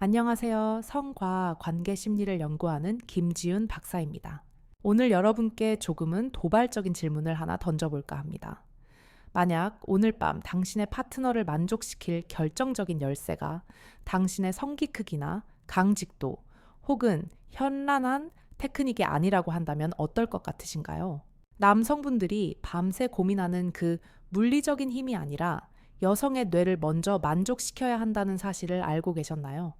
안녕하세요. 성과 관계 심리를 연구하는 김지윤 박사입니다. 오늘 여러분께 조금은 도발적인 질문을 하나 던져볼까 합니다. 만약 오늘 밤 당신의 파트너를 만족시킬 결정적인 열쇠가 당신의 성기 크기나 강직도 혹은 현란한 테크닉이 아니라고 한다면 어떨 것 같으신가요? 남성분들이 밤새 고민하는 그 물리적인 힘이 아니라 여성의 뇌를 먼저 만족시켜야 한다는 사실을 알고 계셨나요?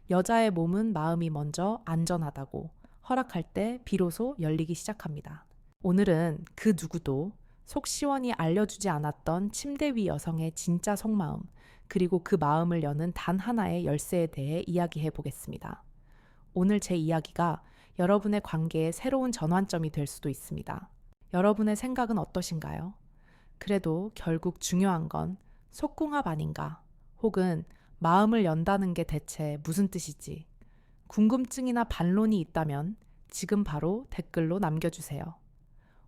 여자의 몸은 마음이 먼저 안전하다고 허락할 때 비로소 열리기 시작합니다. 오늘은 그 누구도 속 시원히 알려주지 않았던 침대 위 여성의 진짜 속마음, 그리고 그 마음을 여는 단 하나의 열쇠에 대해 이야기해 보겠습니다. 오늘 제 이야기가 여러분의 관계의 새로운 전환점이 될 수도 있습니다. 여러분의 생각은 어떠신가요? 그래도 결국 중요한 건 속궁합 아닌가? 혹은 마음을 연다는 게 대체 무슨 뜻이지? 궁금증이나 반론이 있다면 지금 바로 댓글로 남겨주세요.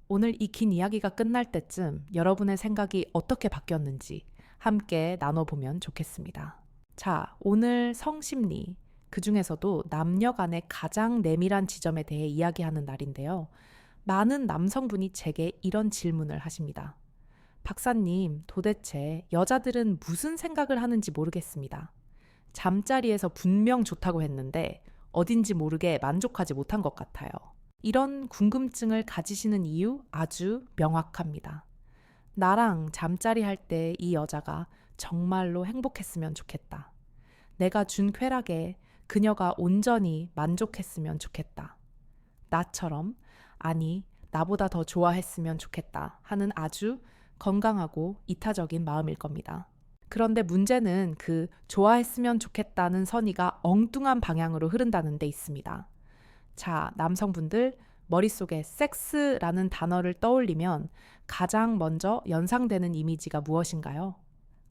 오늘 이 긴 이야기가 끝날 때쯤 여러분의 생각이 어떻게 바뀌었는지 함께 나눠보면 좋겠습니다. 자, 오늘 성심리, 그 중에서도 남녀 간의 가장 내밀한 지점에 대해 이야기하는 날인데요. 많은 남성분이 제게 이런 질문을 하십니다. 박사님, 도대체 여자들은 무슨 생각을 하는지 모르겠습니다. 잠자리에서 분명 좋다고 했는데 어딘지 모르게 만족하지 못한 것 같아요. 이런 궁금증을 가지시는 이유 아주 명확합니다. 나랑 잠자리 할 때 이 여자가 정말로 행복했으면 좋겠다. 내가 준 쾌락에 그녀가 온전히 만족했으면 좋겠다. 나처럼, 아니, 나보다 더 좋아했으면 좋겠다 하는 아주 건강하고 이타적인 마음일 겁니다. 그런데 문제는 그 좋아했으면 좋겠다는 선의가 엉뚱한 방향으로 흐른다는 데 있습니다. 자, 남성분들 머릿속에 섹스라는 단어를 떠올리면 가장 먼저 연상되는 이미지가 무엇인가요?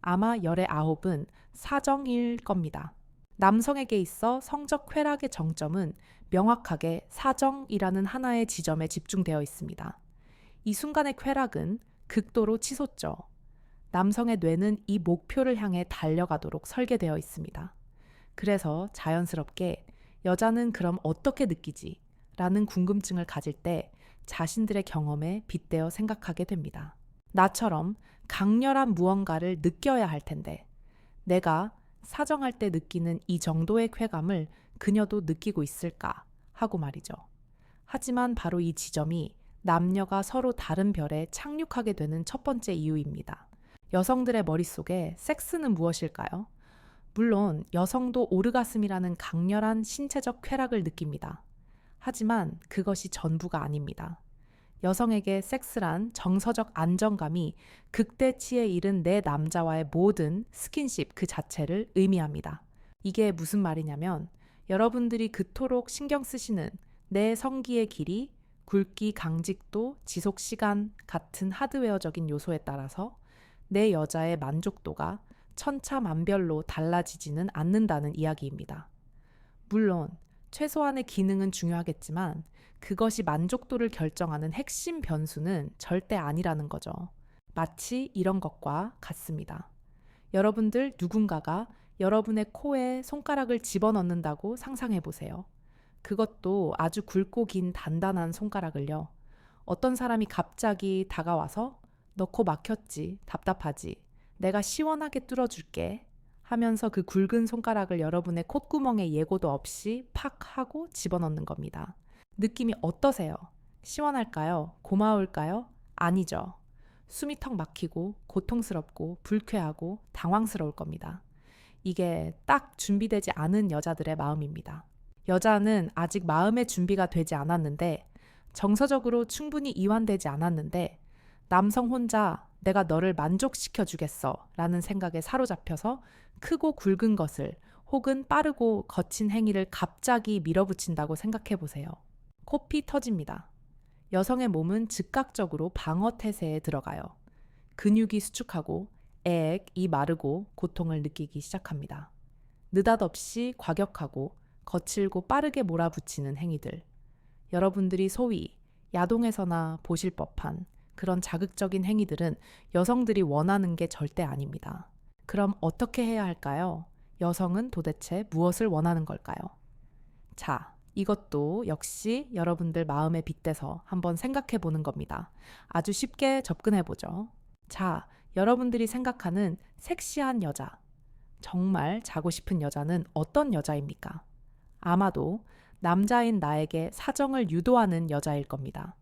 아마 열의 9은 사정일 겁니다. 남성에게 있어 성적 쾌락의 정점은 명확하게 사정이라는 하나의 지점에 집중되어 있습니다. 이 순간의 쾌락은 극도로 치솟죠. 남성의 뇌는 이 목표를 향해 달려가도록 설계되어 있습니다. 그래서 자연스럽게 여자는 그럼 어떻게 느끼지? 라는 궁금증을 가질 때 자신들의 경험에 빗대어 생각하게 됩니다. 나처럼 강렬한 무언가를 느껴야 할 텐데 내가 사정할 때 느끼는 이 정도의 쾌감을 그녀도 느끼고 있을까 하고 말이죠. 하지만 바로 이 지점이 남녀가 서로 다른 별에 착륙하게 되는 첫 번째 이유입니다. 여성들의 머릿속에 섹스는 무엇일까요? 물론 여성도 오르가슴이라는 강렬한 신체적 쾌락을 느낍니다. 하지만 그것이 전부가 아닙니다. 여성에게 섹스란 정서적 안정감이 극대치에 이른 내 남자와의 모든 스킨십 그 자체를 의미합니다. 이게 무슨 말이냐면 여러분들이 그토록 신경 쓰시는 내 성기의 길이, 굵기, 강직도, 지속 시간 같은 하드웨어적인 요소에 따라서 내 여자의 만족도가 천차만별로 달라지지는 않는다는 이야기입니다. 물론 최소한의 기능은 중요하겠지만 그것이 만족도를 결정하는 핵심 변수는 절대 아니라는 거죠. 마치 이런 것과 같습니다. 여러분들 누군가가 여러분의 코에 손가락을 집어넣는다고 상상해 보세요. 그것도 아주 굵고 긴 단단한 손가락을요. 어떤 사람이 갑자기 다가와서 너 코 막혔지, 답답하지, 내가 시원하게 뚫어줄게 하면서 그 굵은 손가락을 여러분의 콧구멍에 예고도 없이 팍 하고 집어넣는 겁니다. 느낌이 어떠세요? 시원할까요? 고마울까요? 아니죠. 숨이 턱 막히고 고통스럽고 불쾌하고 당황스러울 겁니다. 이게 딱 준비되지 않은 여자들의 마음입니다. 여자는 아직 마음의 준비가 되지 않았는데 정서적으로 충분히 이완되지 않았는데 남성 혼자 내가 너를 만족시켜 주겠어 라는 생각에 사로잡혀서 크고 굵은 것을 혹은 빠르고 거친 행위를 갑자기 밀어붙인다고 생각해 보세요. 코피 터집니다. 여성의 몸은 즉각적으로 방어 태세에 들어가요. 근육이 수축하고 이 마르고 고통을 느끼기 시작합니다. 느닷없이 과격하고 거칠고 빠르게 몰아붙이는 행위들. 여러분들이 소위 야동에서나 보실 법한 그런 자극적인 행위들은 여성들이 원하는 게 절대 아닙니다. 그럼 어떻게 해야 할까요? 여성은 도대체 무엇을 원하는 걸까요? 자, 이것도 역시 여러분들 마음에 빗대서 한번 생각해 보는 겁니다. 아주 쉽게 접근해 보죠. 자, 여러분들이 생각하는 섹시한 여자, 정말 자고 싶은 여자는 어떤 여자입니까? 아마도 남자인 나에게 사정을 유도하는 여자일 겁니다.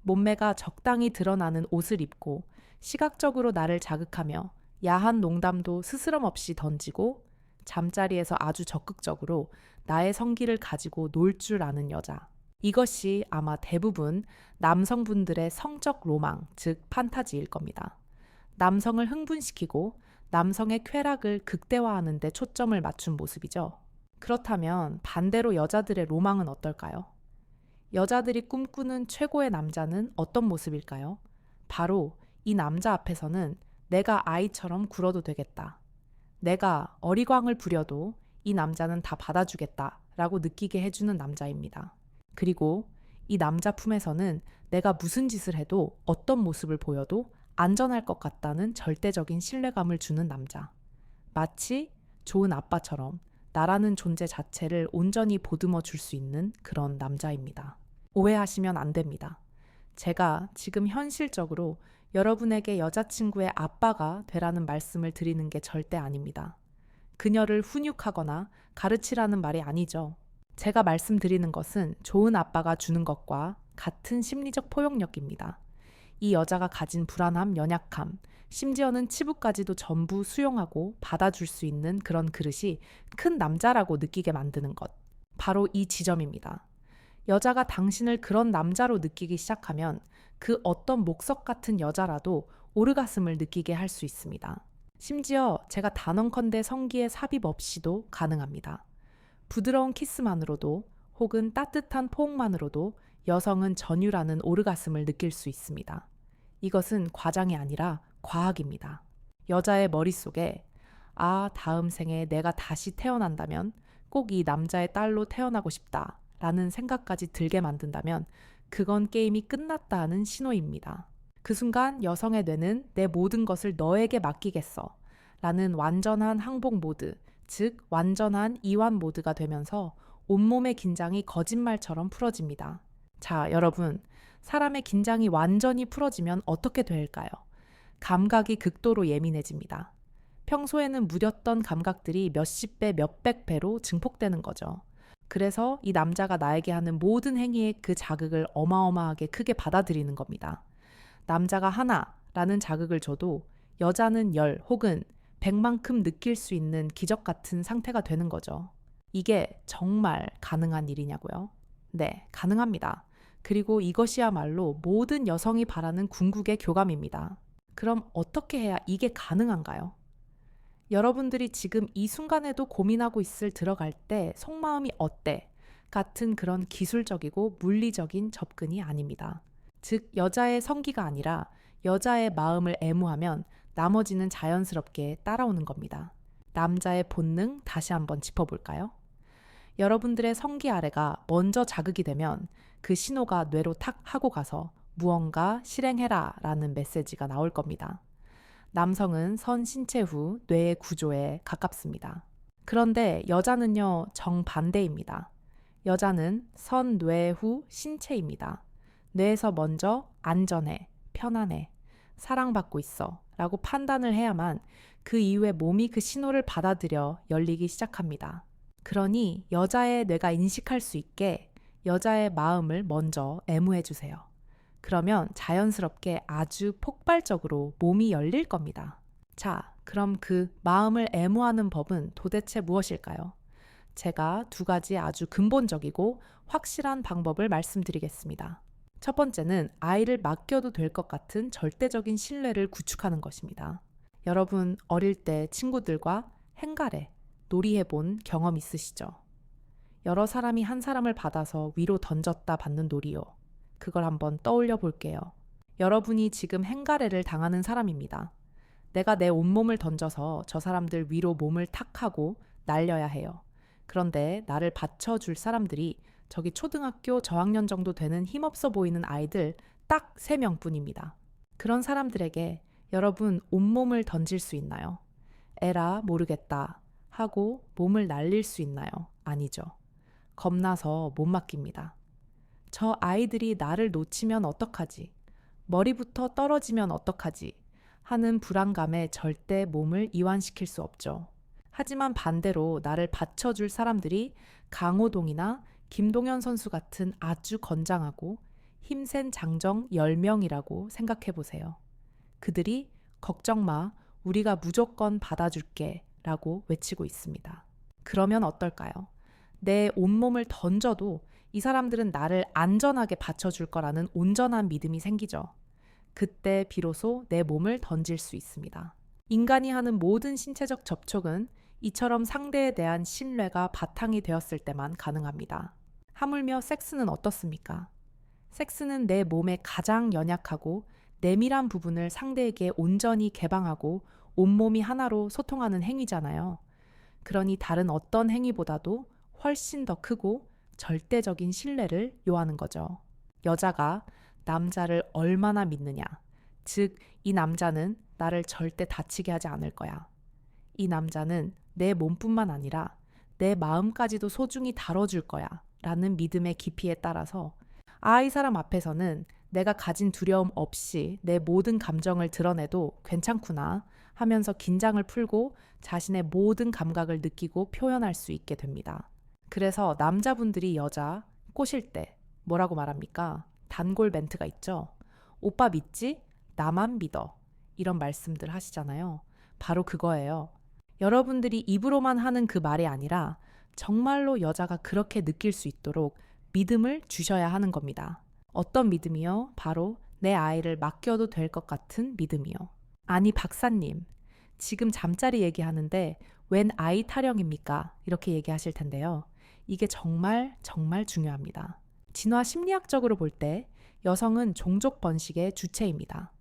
몸매가 적당히 드러나는 옷을 입고 시각적으로 나를 자극하며 야한 농담도 스스럼 없이 던지고 잠자리에서 아주 적극적으로 나의 성기를 가지고 놀 줄 아는 여자. 이것이 아마 대부분 남성분들의 성적 로망, 즉 판타지일 겁니다. 남성을 흥분시키고 남성의 쾌락을 극대화하는 데 초점을 맞춘 모습이죠. 그렇다면 반대로 여자들의 로망은 어떨까요? 여자들이 꿈꾸는 최고의 남자는 어떤 모습일까요? 바로 이 남자 앞에서는 내가 아이처럼 굴어도 되겠다. 내가 어리광을 부려도 이 남자는 다 받아주겠다 라고 느끼게 해주는 남자입니다. 그리고 이 남자 품에서는 내가 무슨 짓을 해도 어떤 모습을 보여도 안전할 것 같다는 절대적인 신뢰감을 주는 남자. 마치 좋은 아빠처럼 나라는 존재 자체를 온전히 보듬어 줄 수 있는 그런 남자입니다. 오해하시면 안 됩니다. 제가 지금 현실적으로 여러분에게 여자친구의 아빠가 되라는 말씀을 드리는 게 절대 아닙니다. 그녀를 훈육하거나 가르치라는 말이 아니죠. 제가 말씀드리는 것은 좋은 아빠가 주는 것과 같은 심리적 포용력입니다. 이 여자가 가진 불안함, 연약함, 심지어는 치부까지도 전부 수용하고 받아줄 수 있는 그런 그릇이 큰 남자라고 느끼게 만드는 것. 바로 이 지점입니다. 여자가 당신을 그런 남자로 느끼기 시작하면 그 어떤 목석 같은 여자라도 오르가슴을 느끼게 할 수 있습니다. 심지어 제가 단언컨대 성기의 삽입 없이도 가능합니다. 부드러운 키스만으로도 혹은 따뜻한 포옹만으로도 여성은 전율하는 오르가슴을 느낄 수 있습니다. 이것은 과장이 아니라 과학입니다. 여자의 머릿속에 다음 생에 내가 다시 태어난다면 꼭 이 남자의 딸로 태어나고 싶다 라는 생각까지 들게 만든다면 그건 게임이 끝났다 하는 신호입니다. 그 순간 여성의 뇌는 내 모든 것을 너에게 맡기겠어 라는 완전한 항복 모드, 즉 완전한 이완 모드가 되면서 온몸의 긴장이 거짓말처럼 풀어집니다. 자, 여러분, 사람의 긴장이 완전히 풀어지면 어떻게 될까요? 감각이 극도로 예민해집니다. 평소에는 무뎠던 감각들이 몇십 배, 몇백 배로 증폭되는 거죠. 그래서 이 남자가 나에게 하는 모든 행위의 그 자극을 어마어마하게 크게 받아들이는 겁니다. 남자가 하나라는 자극을 줘도 여자는 10 혹은 100만큼 느낄 수 있는 기적 같은 상태가 되는 거죠. 이게 정말 가능한 일이냐고요? 네, 가능합니다. 그리고 이것이야말로 모든 여성이 바라는 궁극의 교감입니다. 그럼 어떻게 해야 이게 가능한가요? 여러분들이 지금 이 순간에도 고민하고 있을 들어갈 때 속마음이 어때? 같은 그런 기술적이고 물리적인 접근이 아닙니다. 즉, 여자의 성기가 아니라 여자의 마음을 애무하면 나머지는 자연스럽게 따라오는 겁니다. 남자의 본능 다시 한번 짚어볼까요? 여러분들의 성기 아래가 먼저 자극이 되면 그 신호가 뇌로 탁 하고 가서 무언가 실행해라 라는 메시지가 나올 겁니다. 남성은 선 신체 후 뇌의 구조에 가깝습니다. 그런데 여자는요, 정반대입니다. 여자는 선 뇌 후 신체입니다. 뇌에서 먼저 안전해, 편안해, 사랑받고 있어 라고 판단을 해야만 그 이후에 몸이 그 신호를 받아들여 열리기 시작합니다. 그러니 여자의 뇌가 인식할 수 있게 여자의 마음을 먼저 애무해 주세요. 그러면 자연스럽게 아주 폭발적으로 몸이 열릴 겁니다. 자, 그럼 그 마음을 애무하는 법은 도대체 무엇일까요? 제가 2가지 아주 근본적이고 확실한 방법을 말씀드리겠습니다. 첫 번째는 아이를 맡겨도 될 것 같은 절대적인 신뢰를 구축하는 것입니다. 여러분 어릴 때 친구들과 행가래, 놀이해본 경험 있으시죠? 여러 사람이 한 사람을 받아서 위로 던졌다 받는 놀이요. 그걸 한번 떠올려 볼게요. 여러분이 지금 행가래를 당하는 사람입니다. 내가 내 온몸을 던져서 저 사람들 위로 몸을 탁 하고 날려야 해요. 그런데 나를 받쳐줄 사람들이 저기 초등학교 저학년 정도 되는 힘없어 보이는 아이들 딱 3명뿐입니다. 그런 사람들에게 여러분 온몸을 던질 수 있나요? 에라 모르겠다 하고 몸을 날릴 수 있나요? 아니죠. 겁나서 못 맡깁니다. 저 아이들이 나를 놓치면 어떡하지? 머리부터 떨어지면 어떡하지? 하는 불안감에 절대 몸을 이완시킬 수 없죠. 하지만 반대로 나를 받쳐줄 사람들이 강호동이나 김동현 선수 같은 아주 건장하고 힘센 장정 10명이라고 생각해 보세요. 그들이 걱정 마, 우리가 무조건 받아줄게 라고 외치고 있습니다. 그러면 어떨까요? 내 온몸을 던져도 이 사람들은 나를 안전하게 받쳐줄 거라는 온전한 믿음이 생기죠. 그때 비로소 내 몸을 던질 수 있습니다. 인간이 하는 모든 신체적 접촉은 이처럼 상대에 대한 신뢰가 바탕이 되었을 때만 가능합니다. 하물며 섹스는 어떻습니까? 섹스는 내 몸의 가장 연약하고 내밀한 부분을 상대에게 온전히 개방하고 온몸이 하나로 소통하는 행위잖아요. 그러니 다른 어떤 행위보다도 훨씬 더 크고 절대적인 신뢰를 요하는 거죠. 여자가 남자를 얼마나 믿느냐. 즉, 이 남자는 나를 절대 다치게 하지 않을 거야. 이 남자는 내 몸뿐만 아니라 내 마음까지도 소중히 다뤄줄 거야. 라는 믿음의 깊이에 따라서 이 사람 앞에서는 내가 가진 두려움 없이 내 모든 감정을 드러내도 괜찮구나 하면서 긴장을 풀고 자신의 모든 감각을 느끼고 표현할 수 있게 됩니다. 그래서 남자분들이 여자 꼬실 때 뭐라고 말합니까? 단골 멘트가 있죠. 오빠 믿지? 나만 믿어. 이런 말씀들 하시잖아요. 바로 그거예요. 여러분들이 입으로만 하는 그 말이 아니라 정말로 여자가 그렇게 느낄 수 있도록 믿음을 주셔야 하는 겁니다. 어떤 믿음이요? 바로 내 아이를 맡겨도 될 것 같은 믿음이요. 아니 박사님, 지금 잠자리 얘기하는데 웬 아이 타령입니까? 이렇게 얘기하실 텐데요. 이게 정말 중요합니다. 진화 심리학적으로 볼 때 여성은 종족 번식의 주체입니다.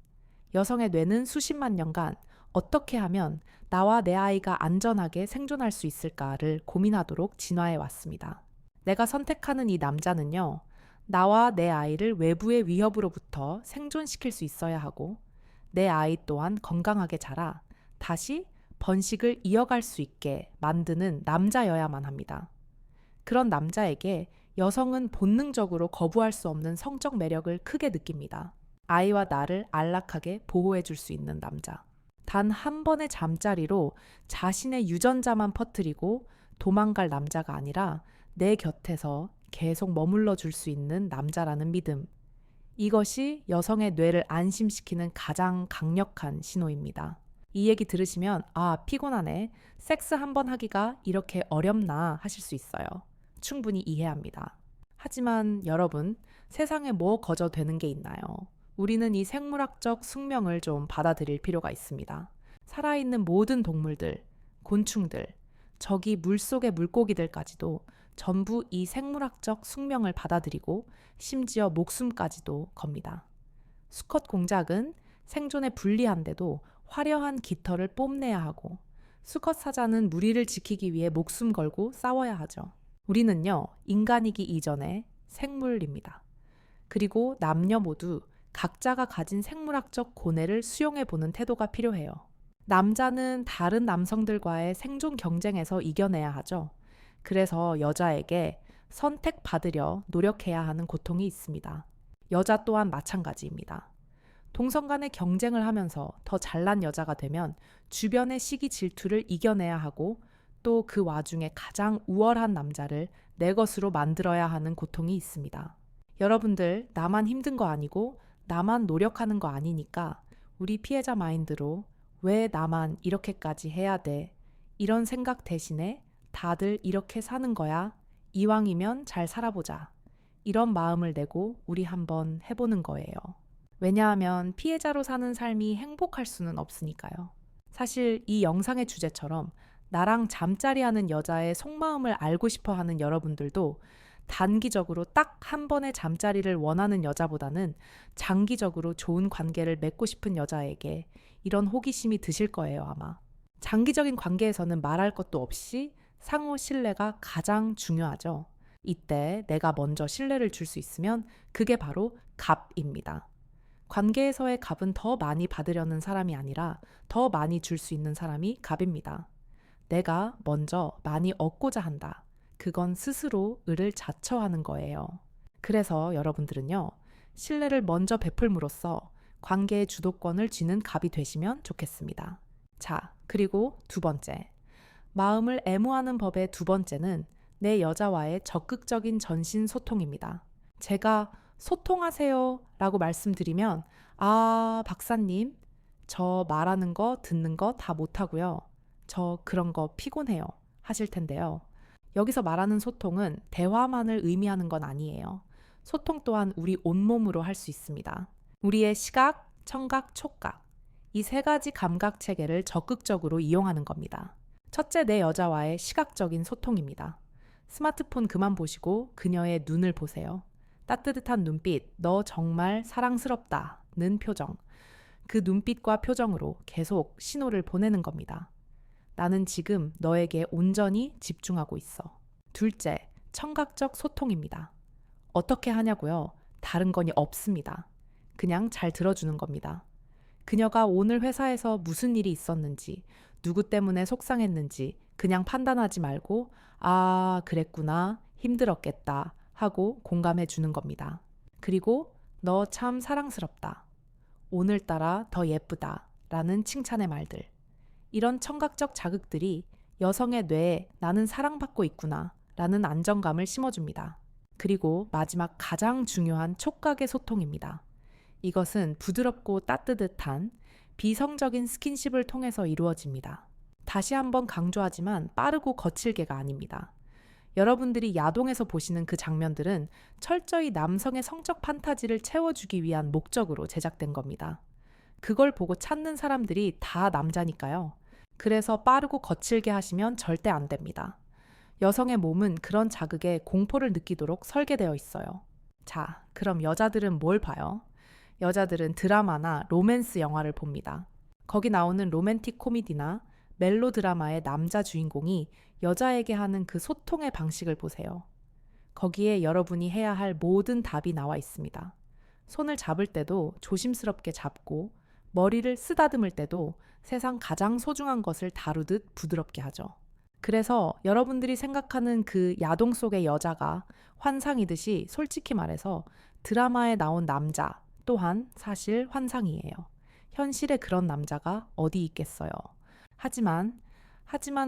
여성의 뇌는 수십만 년간 어떻게 하면 나와 내 아이가 안전하게 생존할 수 있을까를 고민하도록 진화해 왔습니다. 내가 선택하는 이 남자는요, 나와 내 아이를 외부의 위협으로부터 생존시킬 수 있어야 하고 내 아이 또한 건강하게 자라 다시 번식을 이어갈 수 있게 만드는 남자여야만 합니다. 그런 남자에게 여성은 본능적으로 거부할 수 없는 성적 매력을 크게 느낍니다. 아이와 나를 안락하게 보호해 줄 수 있는 남자. 단 한 번의 잠자리로 자신의 유전자만 퍼뜨리고 도망갈 남자가 아니라 내 곁에서 계속 머물러 줄 수 있는 남자라는 믿음. 이것이 여성의 뇌를 안심시키는 가장 강력한 신호입니다. 이 얘기 들으시면 피곤하네. 섹스 한 번 하기가 이렇게 어렵나 하실 수 있어요. 충분히 이해합니다. 하지만 여러분, 세상에 뭐 거저 되는 게 있나요? 우리는 이 생물학적 숙명을 좀 받아들일 필요가 있습니다. 살아있는 모든 동물들, 곤충들, 저기 물속의 물고기들까지도 전부 이 생물학적 숙명을 받아들이고 심지어 목숨까지도 겁니다. 수컷 공작은 생존에 불리한데도 화려한 깃털을 뽐내야 하고 수컷 사자는 무리를 지키기 위해 목숨 걸고 싸워야 하죠. 우리는요, 인간이기 이전에 생물입니다. 그리고 남녀 모두 각자가 가진 생물학적 고뇌를 수용해보는 태도가 필요해요. 남자는 다른 남성들과의 생존 경쟁에서 이겨내야 하죠. 그래서 여자에게 선택받으려 노력해야 하는 고통이 있습니다. 여자 또한 마찬가지입니다. 동성 간의 경쟁을 하면서 더 잘난 여자가 되면 주변의 시기 질투를 이겨내야 하고 또 그 와중에 가장 우월한 남자를 내 것으로 만들어야 하는 고통이 있습니다. 여러분들, 나만 힘든 거 아니고 나만 노력하는 거 아니니까 우리 피해자 마인드로 왜 나만 이렇게까지 해야 돼? 이런 생각 대신에 다들 이렇게 사는 거야. 이왕이면 잘 살아보자. 이런 마음을 내고 우리 한번 해보는 거예요. 왜냐하면 피해자로 사는 삶이 행복할 수는 없으니까요. 사실 이 영상의 주제처럼 나랑 잠자리하는 여자의 속마음을 알고 싶어 하는 여러분들도 단기적으로 딱 한 번의 잠자리를 원하는 여자보다는 장기적으로 좋은 관계를 맺고 싶은 여자에게 이런 호기심이 드실 거예요, 아마. 장기적인 관계에서는 말할 것도 없이 상호 신뢰가 가장 중요하죠. 이때 내가 먼저 신뢰를 줄 수 있으면 그게 바로 갑입니다. 관계에서의 갑은 더 많이 받으려는 사람이 아니라 더 많이 줄 수 있는 사람이 갑입니다. 내가 먼저 많이 얻고자 한다. 그건 스스로 을을 자처하는 거예요. 그래서 여러분들은요, 신뢰를 먼저 베풀므로써 관계의 주도권을 쥐는 갑이 되시면 좋겠습니다. 자, 그리고 두 번째. 마음을 애무하는 법의 두 번째는 내 여자와의 적극적인 전신 소통입니다. 제가 소통하세요 라고 말씀드리면, 아, 박사님, 저 말하는 거, 듣는 거 다 못하고요. 저 그런 거 피곤해요. 하실 텐데요. 여기서 말하는 소통은 대화만을 의미하는 건 아니에요. 소통 또한 우리 온몸으로 할 수 있습니다. 우리의 시각, 청각, 촉각. 이 세 가지 감각 체계를 적극적으로 이용하는 겁니다. 첫째, 내 여자와의 시각적인 소통입니다. 스마트폰 그만 보시고 그녀의 눈을 보세요. 따뜻한 눈빛, 너 정말 사랑스럽다는 표정. 그 눈빛과 표정으로 계속 신호를 보내는 겁니다. 나는 지금 너에게 온전히 집중하고 있어. 둘째, 청각적 소통입니다. 어떻게 하냐고요? 다른 건이 없습니다. 그냥 잘 들어주는 겁니다. 그녀가 오늘 회사에서 무슨 일이 있었는지, 누구 때문에 속상했는지 그냥 판단하지 말고 아, 그랬구나, 힘들었겠다 하고 공감해 주는 겁니다. 그리고 너 참 사랑스럽다. 오늘따라 더 예쁘다 라는 칭찬의 말들. 이런 청각적 자극들이 여성의 뇌에 나는 사랑받고 있구나 라는 안정감을 심어줍니다. 그리고 마지막 가장 중요한 촉각의 소통입니다. 이것은 부드럽고 따뜻한 비성적인 스킨십을 통해서 이루어집니다. 다시 한번 강조하지만 빠르고 거칠게가 아닙니다. 여러분들이 야동에서 보시는 그 장면들은 철저히 남성의 성적 판타지를 채워주기 위한 목적으로 제작된 겁니다. 그걸 보고 찾는 사람들이 다 남자니까요. 그래서 빠르고 거칠게 하시면 절대 안 됩니다. 여성의 몸은 그런 자극에 공포를 느끼도록 설계되어 있어요. 자, 그럼 여자들은 뭘 봐요? 여자들은 드라마나 로맨스 영화를 봅니다. 거기 나오는 로맨틱 코미디나 멜로 드라마의 남자 주인공이 여자에게 하는 그 소통의 방식을 보세요. 거기에 여러분이 해야 할 모든 답이 나와 있습니다. 손을 잡을 때도 조심스럽게 잡고 머리를 쓰다듬을 때도 세상 가장 소중한 것을 다루듯 부드럽게 하죠. 그래서 여러분들이 생각하는 그 야동 속의 여자가 환상이듯이 솔직히 말해서 드라마에 나온 남자 또한 사실 환상이에요. 현실에 그런 남자가 어디 있겠어요. 하지만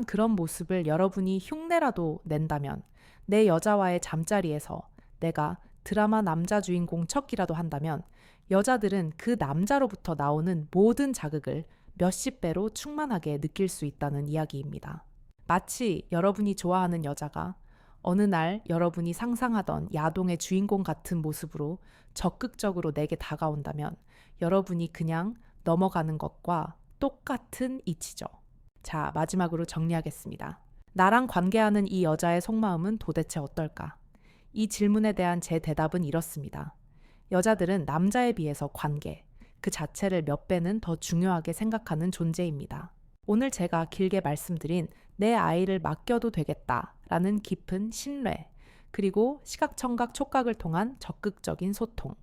그런 모습을 여러분이 흉내라도 낸다면 내 여자와의 잠자리에서 내가 드라마 남자 주인공 척이라도 한다면 여자들은 그 남자로부터 나오는 모든 자극을 몇십 배로 충만하게 느낄 수 있다는 이야기입니다. 마치 여러분이 좋아하는 여자가 어느 날 여러분이 상상하던 야동의 주인공 같은 모습으로 적극적으로 내게 다가온다면 여러분이 그냥 넘어가는 것과 똑같은 이치죠. 자, 마지막으로 정리하겠습니다. 나랑 관계하는 이 여자의 속마음은 도대체 어떨까? 이 질문에 대한 제 대답은 이렇습니다. 여자들은 남자에 비해서 관계, 그 자체를 몇 배는 더 중요하게 생각하는 존재입니다. 오늘 제가 길게 말씀드린 내 아이를 맡겨도 되겠다라는 깊은 신뢰, 그리고 시각청각 촉각을 통한 적극적인 소통.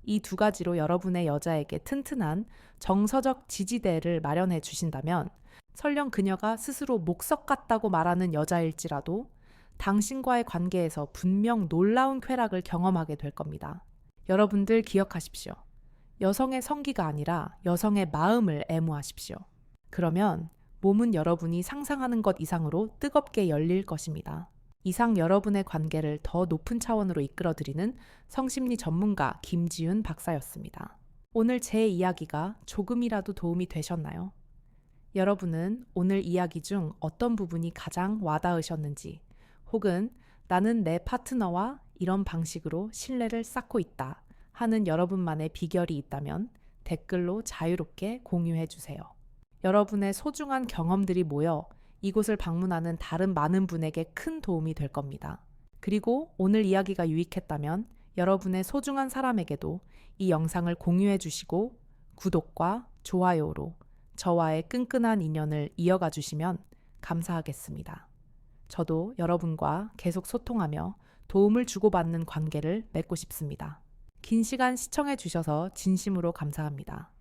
이 두 가지로 여러분의 여자에게 튼튼한 정서적 지지대를 마련해 주신다면 설령 그녀가 스스로 목석 같다고 말하는 여자일지라도 당신과의 관계에서 분명 놀라운 쾌락을 경험하게 될 겁니다. 여러분들 기억하십시오. 여성의 성기가 아니라 여성의 마음을 애무하십시오. 그러면 몸은 여러분이 상상하는 것 이상으로 뜨겁게 열릴 것입니다. 이상 여러분의 관계를 더 높은 차원으로 이끌어드리는 성심리 전문가 김지윤 박사였습니다. 오늘 제 이야기가 조금이라도 도움이 되셨나요? 여러분은 오늘 이야기 중 어떤 부분이 가장 와닿으셨는지, 혹은 나는 내 파트너와 이런 방식으로 신뢰를 쌓고 있다 하는 여러분만의 비결이 있다면 댓글로 자유롭게 공유해 주세요. 여러분의 소중한 경험들이 모여 이곳을 방문하는 다른 많은 분에게 큰 도움이 될 겁니다. 그리고 오늘 이야기가 유익했다면 여러분의 소중한 사람에게도 이 영상을 공유해 주시고 구독과 좋아요로 저와의 끈끈한 인연을 이어가 주시면 감사하겠습니다. 저도 여러분과 계속 소통하며 도움을 주고받는 관계를 맺고 싶습니다. 긴 시간 시청해 주셔서 진심으로 감사합니다.